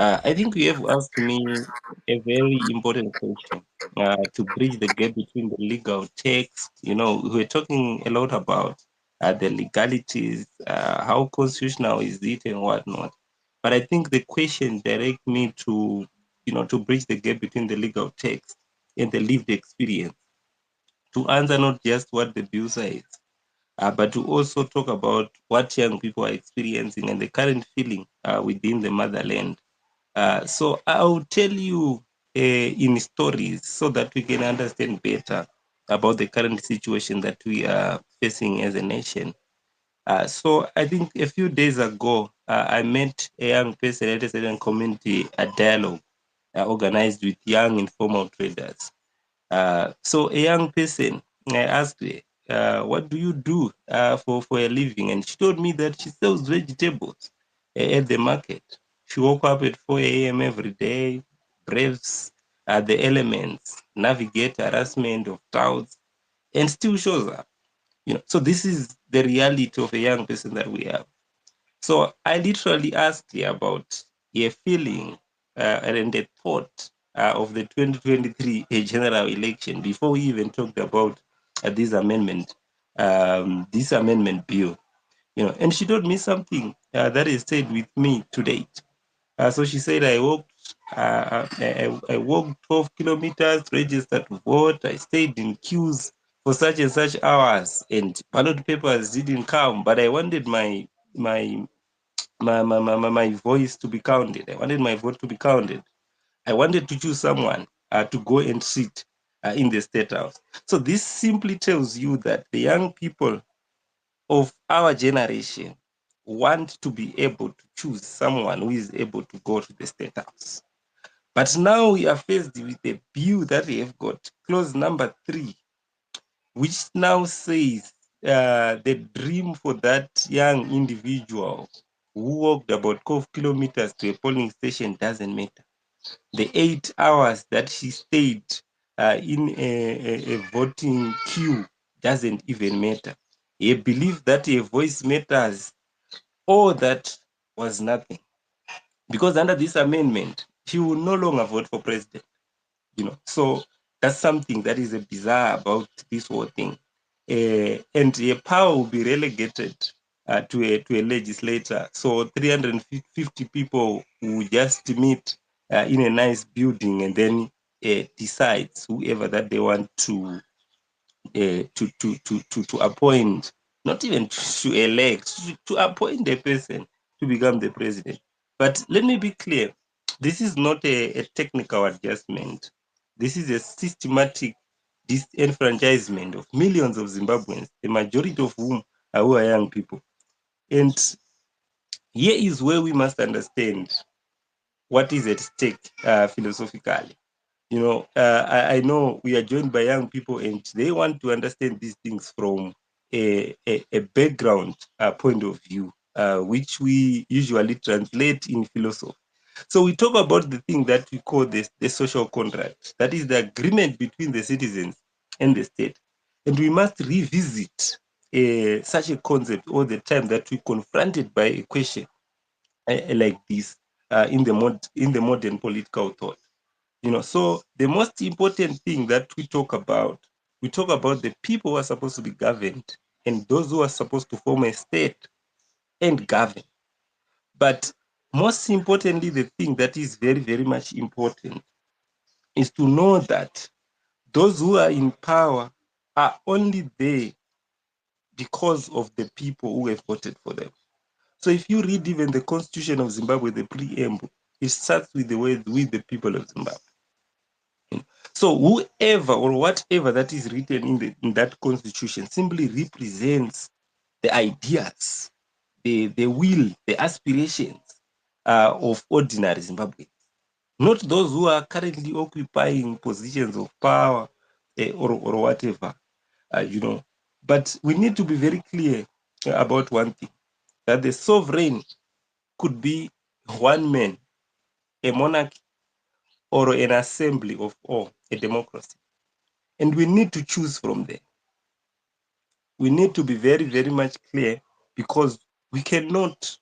I think you have asked me a very important question to bridge the gap between the legal text. We're talking a lot about the legalities, how constitutional is it, and whatnot. But I think the question direct me to bridge the gap between the legal text and the lived experience, to answer not just what the bill says, but to also talk about what young people are experiencing and the current feeling within the motherland. So I'll tell you in stories so that we can understand better about the current situation that we are facing as a nation. So I think a few days ago, I met a young person at a certain community, a dialogue organized with young informal traders. So a young person, I asked her, what do you do for a living? And she told me that she sells vegetables at the market. She woke up at 4 a.m. every day, braves the elements, navigate harassment of crowds, and still shows up. So this is the reality of a young person that we have. So I literally asked her about her feeling and the thought of the 2023 general election before we even talked about this amendment bill. And she told me something that is stayed with me to date. So she said, I walked 12 kilometers, registered to vote. I stayed in queues for such and such hours, and ballot papers didn't come. But I wanted my my voice to be counted. I wanted my vote to be counted. I wanted to choose someone to go and sit in the state house. So this simply tells you that the young people of our generation want to be able to choose someone who is able to go to the state house. But now we are faced with a bill that we have got, clause number 3, which now says the dream for that young individual who walked about 12 kilometers to a polling station doesn't matter. The 8 hours that she stayed in a voting queue doesn't even matter. He believed that a voice matters. All that was nothing. Because under this amendment, he will no longer vote for president. So that's something that is a bizarre about this whole thing. And a power will be relegated to a legislator. So 350 people will just meet in a nice building and then decides whoever that they want to appoint, not even to elect, to appoint a person to become the president. But let me be clear, this is not a technical adjustment. This is a systematic disenfranchisement of millions of Zimbabweans, the majority of whom are young people. And here is where we must understand what is at stake philosophically. I know we are joined by young people and they want to understand these things from a background point of view, which we usually translate in philosophy. So we talk about the thing that we call the social contract. That is the agreement between the citizens and the state. And we must revisit such a concept all the time that we confronted by a question like this in the modern political thought. So the most important thing that we talk about the people who are supposed to be governed and those who are supposed to form a state and govern. But most importantly, the thing that is very, very much important is to know that those who are in power are only there because of the people who have voted for them. So if you read even the Constitution of Zimbabwe, the preamble, it starts with the word "with the people of Zimbabwe." So whoever or whatever that is written in that constitution simply represents the ideas, the will, the aspirations of ordinary Zimbabweans, not those who are currently occupying positions of power or whatever, But we need to be very clear about one thing, that the sovereign could be one man, a monarchy, or an assembly of all, a democracy. And we need to choose from there. We need to be very, very much clear because we cannot,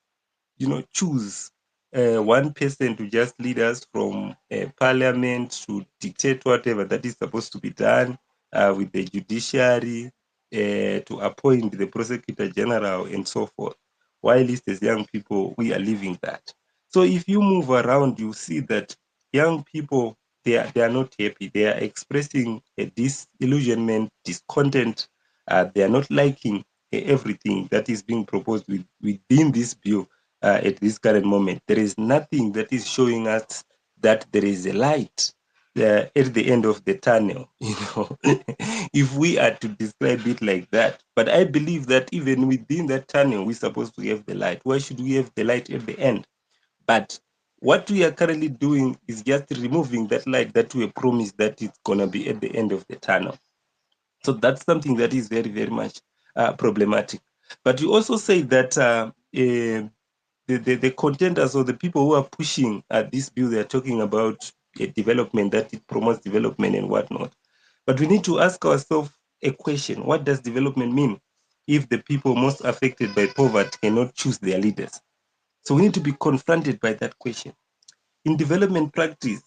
choose one person to just lead us from parliament to dictate whatever that is supposed to be done with the judiciary, to appoint the prosecutor general and so forth. While as young people, we are living that. So if you move around, you see that young people, they are not happy. They are expressing a disillusionment, discontent. They are not liking everything that is being proposed within this bill at this current moment. There is nothing that is showing us that there is a light at the end of the tunnel, if we are to describe it like that. But I believe that even within that tunnel, we're supposed to have the light. Why should we have the light at the end? But what we are currently doing is just removing that light that we promised that it's going to be at the end of the tunnel. So that's something that is very, very much problematic. But you also say that the contenders or the people who are pushing this bill, they're talking about a development, that it promotes development and whatnot. But we need to ask ourselves a question. What does development mean if the people most affected by poverty cannot choose their leaders? So we need to be confronted by that question. In development practice,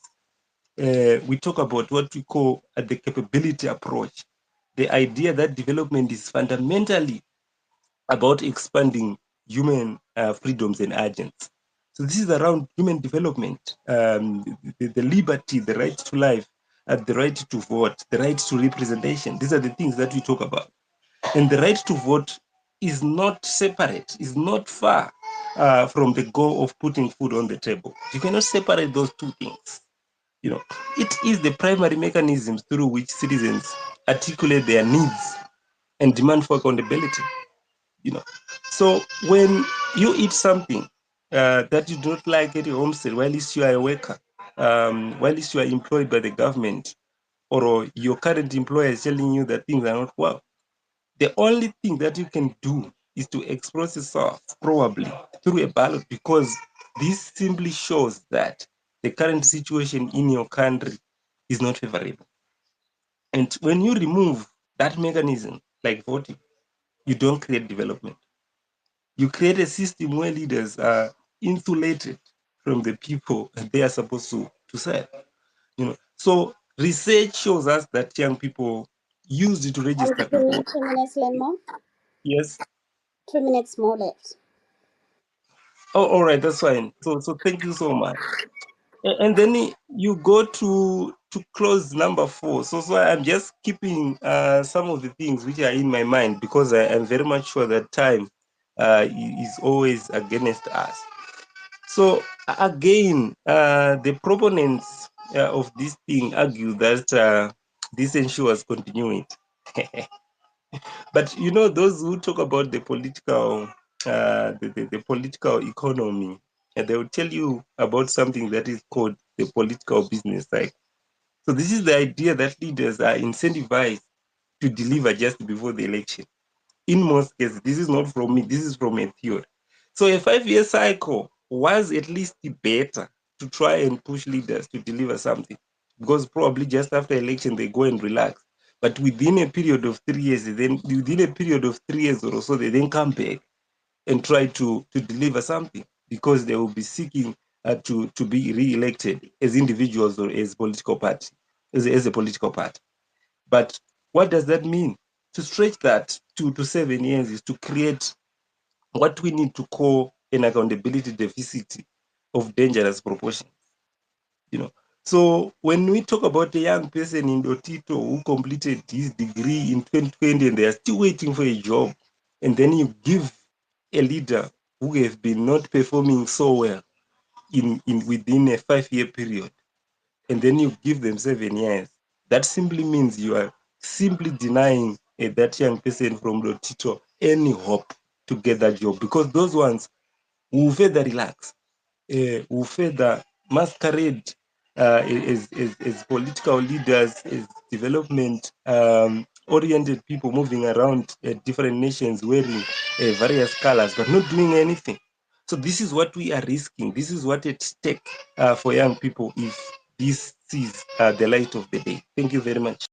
we talk about what we call the capability approach. The idea that development is fundamentally about expanding human freedoms and agents. So this is around human development, the liberty, the right to life, the right to vote, the right to representation. These are the things that we talk about. And the right to vote is not separate, is not far from the goal of putting food on the table. You cannot separate those two things. It is the primary mechanisms through which citizens articulate their needs and demand for accountability. you know so when you eat something that you don't like at your homestead, while you are a worker, while you are employed by the government, or your current employer is telling you that things are not well, the only thing that you can do is to express yourself, probably through a ballot, because this simply shows that the current situation in your country is not favorable. And when you remove that mechanism, like voting, you don't create development. You create a system where leaders are insulated from the people they are supposed to serve. So research shows us that young people used to register to vote. 2 minutes more. Yes. 2 minutes more left. Oh, all right, that's fine. So thank you so much. And then you go to close number 4. So I'm just keeping some of the things which are in my mind, because I am very much sure that time is always against us. So again, the proponents of this thing argue that this ensures continuity. But those who talk about the political, the political economy, they will tell you about something that is called the political business cycle. So this is the idea that leaders are incentivized to deliver just before the election. In most cases, this is not from me, this is from a theory. So a 5-year cycle was at least better to try and push leaders to deliver something, because probably just after election they go and relax. But within a period of 3 years, or so, they then come back and try to deliver something, because they will be seeking to be re-elected as individuals or as political party, as a political party. But what does that mean? To stretch that to 7 years is to create what we need to call an accountability deficit of dangerous proportions. So when we talk about a young person in Dotito who completed his degree in 2020 and they are still waiting for a job, and then you give a leader who have been not performing so well in within a 5-year period, and then you give them 7 years, that simply means you are simply denying that young person from Lotito any hope to get that job, because those ones will further relax, will further masquerade as political leaders, as development oriented people moving around different nations wearing various colors, but not doing anything. So this is what we are risking. This is what at stake for young people if this sees the light of the day. Thank you very much.